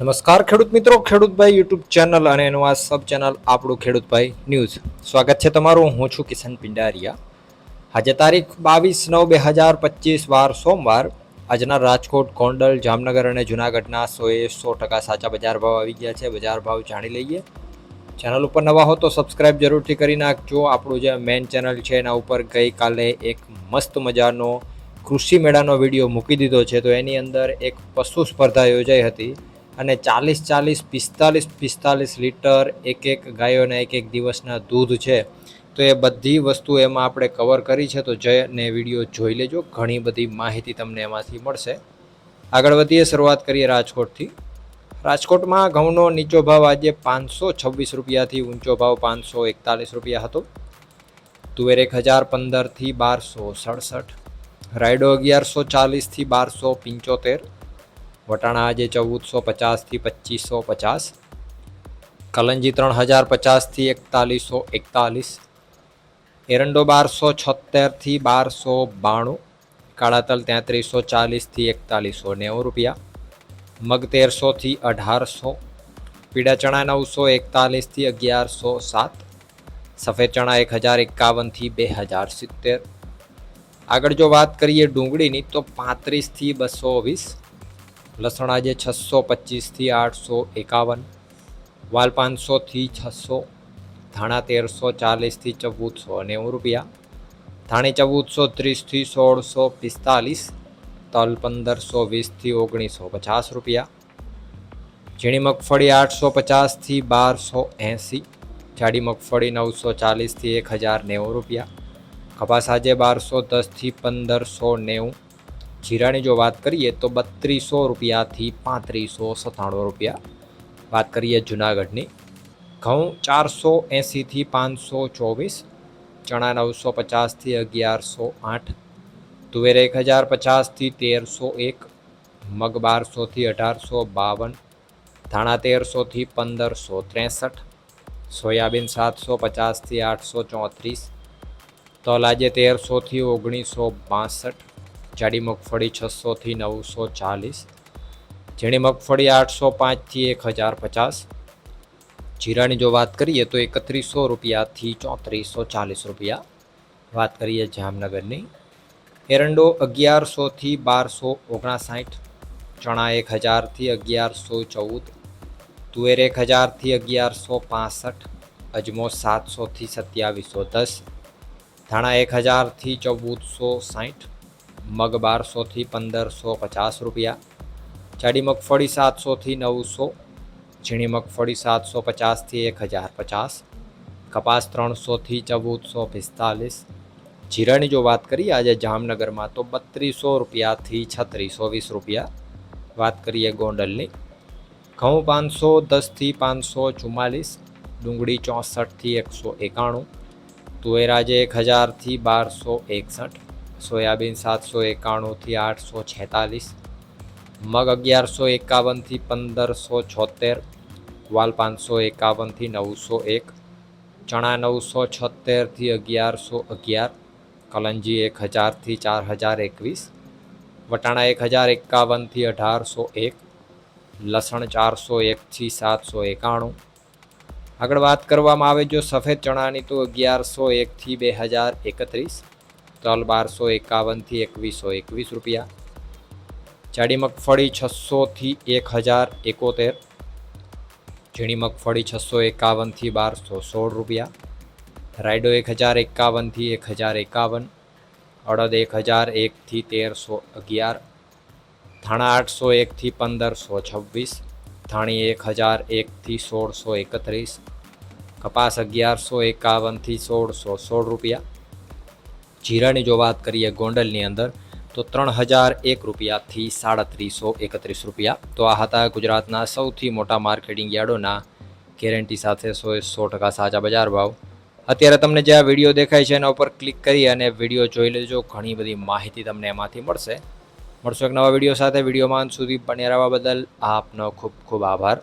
નમસ્કાર ખેડૂત મિત્રો, ખેડૂતભાઈ યુટ્યુબ ચેનલ અને એનું આ સબ ચેનલ આપણું ખેડૂતભાઈ ન્યૂઝ. સ્વાગત છે તમારું. હું છું કિશન પિંડારિયા. આજે તારીખ 22/9/2025 વાર સોમવાર. આજના રાજકોટ, ગોંડલ, જામનગર અને જૂનાગઢના 100% સાચા બજાર ભાવ આવી ગયા છે. બજાર ભાવ જાણી લઈએ. ચેનલ ઉપર નવા હો તો સબસ્ક્રાઇબ જરૂરથી કરી નાખજો. આપણું જે મેઇન ચેનલ છે એના ઉપર ગઈકાલે એક મસ્ત મજાનો કૃષિ મેળાનો વિડીયો મૂકી દીધો છે. તો એની અંદર એક પશુ સ્પર્ધા યોજાઈ હતી અને 45 લીટર એક ગાયોના એક દિવસના દૂધ છે. તો એ બધી વસ્તુ એમાં આપણે કવર કરી છે. તો જઈને વિડીયો જોઈ લેજો. ઘણી બધી માહિતી તમને એમાંથી મળશે. આગળ વધીએ, શરૂઆત કરીએ રાજકોટથી. રાજકોટમાં ઘઉંનો નીચો ભાવ આજે 526 રૂપિયાથી ઊંચો ભાવ 541 રૂપિયા હતો. તુવેર 1015થી 1267, રાયડો 1140થી 1275, વટાણા આજે 1450થી 2550, કલંજી 3050થી 4141, એરંડો 1276થી 1292, કાળા તલ 3340થી 4190 રૂપિયા, મગ 1300થી 1800, પીળા ચણા 941થી 1107, સફેદ ચણા 1051થી 2070. આગળ જો વાત કરીએ ડુંગળીની તો 35થી 220, લસણ આજે 625થી 851, વાલ 500થી 600, ધાણા 1340થી 1490 રૂપિયા, ધાણી 1430થી 1645, તલ 1520થી 1950 રૂપિયા, ઝીણી મગફળી 850થી 1280, જાડી મગફળી 940થી 1090 રૂપિયા, કપાસ આજે 1210થી 1590. જીરાની જો વાત કરીએ તો 3200 રૂપિયાથી 3597 રૂપિયા. વાત કરીએ જૂનાગઢની, ઘઉં 480થી 524, ચણા 950થી 1108, તુવેર 1050થી 1301, મગ 1200થી 1852, ધાણા 1300થી 1563, સોયાબીન 750થી 834, તલ આજે 1300થી 1962, જાડી મગફળી 600થી 940, ઝીણી મગફળી 805થી 1050. જીરાની જો વાત કરીએ તો 3100 રૂપિયાથી 3440 રૂપિયા. વાત કરીએ જામનગરની, એરંડો 1100થી 1259, ચણા 1000થી 1114, તુવેર 1000થી 1165, અજમો 700થી 2710, ધાણા 1000થી 1460, મગ 1200થી 1550 રૂપિયા, જાડી મગફળી 700થી 900, ઝીણી મગફળી 750થી 1050, કપાસ 300થી 1445. જીરાની જો વાત કરીએ આજે જામનગરમાં તો 3200 રૂપિયાથી 3620 રૂપિયા. વાત કરીએ ગોંડલની, ઘઉં 510થી 544, ડુંગળી 64થી 191, તુવેર આજે 1000થી 1261, સોયાબીન 791થી 846, મગ 1151થી 1576, વાલ 551થી 901, ચણા 976થી 1111, કલંજી 1000થી 4021, વટાણા 1051થી 1801, લસણ 401થી 791. આગળ વાત કરવામાં આવે જો સફેદ ચણાની તો 1101થી 2031, તલ 1251થી 2121 રૂપિયા, જાડી મગફળી 600થી 1071, ઝીણી મગફળી 651થી 1216 રૂપિયા, રાયડો 1051થી 1051, અડદ 1001થી 1311, ધાણા 801થી 1526, ધાણી 1001થી 1631, કપાસ 1151થી 1616 રૂપિયા. જીરાની જો વાત કરીએ ગોંડલની અંદર તો 3001 રૂપિયાથી 3731 રૂપિયા. તો આ હતા ગુજરાતના સૌથી મોટા માર્કેટિંગ યાર્ડોના ગેરંટી સાથે 100% સાચા બજાર ભાવ. અત્યારે તમને જે આ વિડીયો દેખાય છે એના ઉપર ક્લિક કરી અને વિડીયો જોઈ લેજો. ઘણી બધી માહિતી તમને એમાંથી મળશે. મળશો એક નવા વિડીયો સાથે. વિડીયોમાં અંત સુધી બન્યા રહેવા બદલ આપનો ખૂબ ખૂબ આભાર.